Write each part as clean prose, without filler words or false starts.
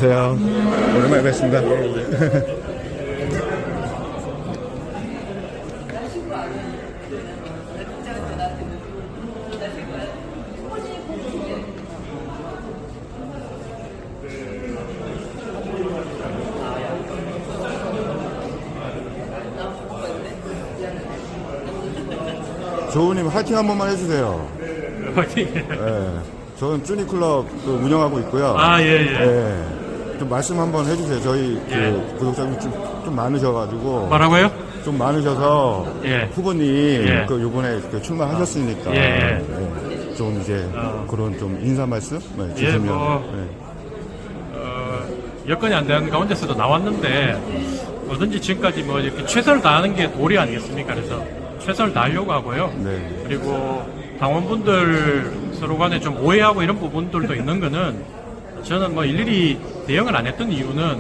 안녕하세요. 오랜만에 뵙습니다. 조우님 화이팅 한 번만 해주세요. 화이팅. 예. 저는 쭈니클럽 운영하고 있고요. 아, 예, 예. 예. 좀 말씀 한번 해주세요. 저희 그 구독자님 좀 많으셔가지고. 뭐라고요? 좀 많으셔서 예. 후보님 예. 그 요번에 출마하셨으니까 예, 예. 예. 좀 이제 그런 좀 인사 말씀 주시면. 여건이 안 되는 가운데서도 나왔는데 뭐든지 지금까지 뭐 이렇게 최선을 다하는 게 도리 아니겠습니까? 그래서 최선을 다하려고 하고요. 네. 그리고 당원분들 서로 간에 좀 오해하고 이런 부분들도 있는 거는 저는 뭐 일일이 대응을 안 했던 이유는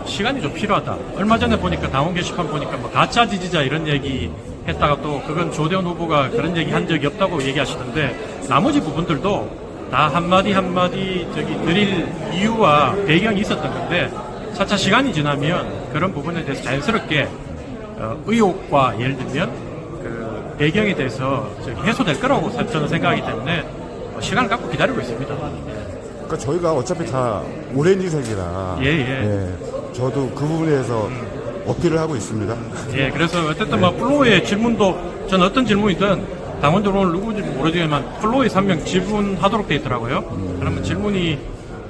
시간이 좀 필요하다. 얼마 전에 보니까 당원 게시판 보니까 뭐 가짜 지지자 이런 얘기 했다가 또 그건 조대원 후보가 그런 얘기 한 적이 없다고 얘기하시던데 나머지 부분들도 다 한마디 한마디 드릴 이유와 배경이 있었던 건데 차차 시간이 지나면 그런 부분에 대해서 자연스럽게 의혹과 예를 들면 그 배경에 대해서 해소될 거라고 저는 생각하기 때문에 시간을 갖고 기다리고 있습니다. 그러니까 저희가 어차피 다 오렌지색이라. 예. 저도 그 부분에 대해서 어필을 하고 있습니다. 예, 그래서 어쨌든 뭐 플로우의 질문도 저는 어떤 질문이든 당원들 오늘 누구인지 모르지만 플로우의 3명 지분하도록 돼 있더라고요. 그러면 질문이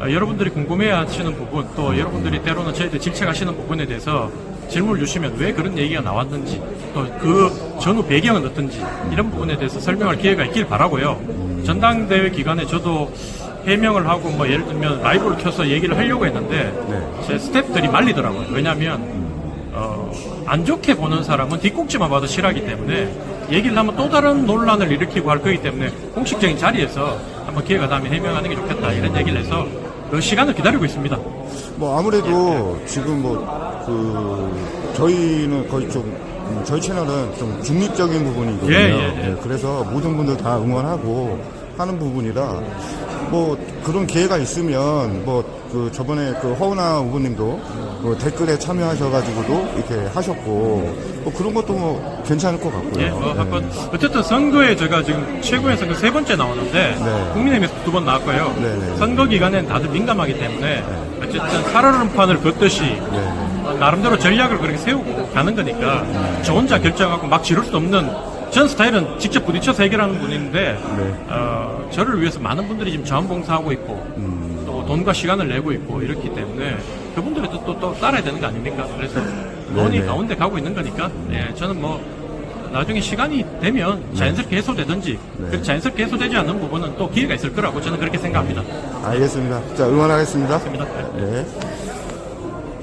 여러분들이 궁금해 하시는 부분 또 여러분들이 때로는 저희들 질책하시는 부분에 대해서 질문을 주시면 왜 그런 얘기가 나왔는지 또 그 전후 배경은 어떤지 이런 부분에 대해서 설명할 기회가 있길 바라고요. 전당대회 기간에 저도 해명을 하고 뭐 예를 들면 라이브를 켜서 얘기를 하려고 했는데 제 스태프들이 말리더라고요. 왜냐하면 안 좋게 보는 사람은 뒷꼭지만 봐도 싫어하기 때문에 얘기를 하면 또 다른 논란을 일으키고 할 거기 때문에 공식적인 자리에서 한번 기회가 되면 해명하는 게 좋겠다 이런 얘기를 해서 그 시간을 기다리고 있습니다. 뭐 아무래도 지금 저희는 거의 좀 저희 채널은 좀 중립적인 부분이거든요. 예. 그래서 모든 분들 다 응원하고 하는 부분이라 뭐 그런 기회가 있으면 그 저번에 그 허은하 후보님도 그 댓글에 참여하셔가지고도 이렇게 하셨고 뭐 그런 것도 뭐 괜찮을 것 같고요. 예, 한번 어쨌든 선거에 제가 지금 최고의 선거 3번째 나오는데 국민의힘에서 2번 나왔고요. 선거 기간엔 다들 민감하기 때문에 어쨌든 살얼음판을 걷듯이 나름대로 전략을 그렇게 세우고 가는 거니까 저 혼자 결정하고 막 지를 수 없는 전 스타일은 직접 부딪혀서 해결하는 분인데 저를 위해서 많은 분들이 지금 자원봉사하고 있고 또 돈과 시간을 내고 있고 이렇기 때문에 그분들이 또 따라야 되는 거 아닙니까? 그래서 논의 가운데 가고 있는 거니까 저는 뭐 나중에 시간이 되면 자연스럽게 해소되든지 자연스럽게 해소되지 않는 부분은 또 기회가 있을 거라고 저는 그렇게 생각합니다. 알겠습니다. 자, 응원하겠습니다. 맞습니다. 네.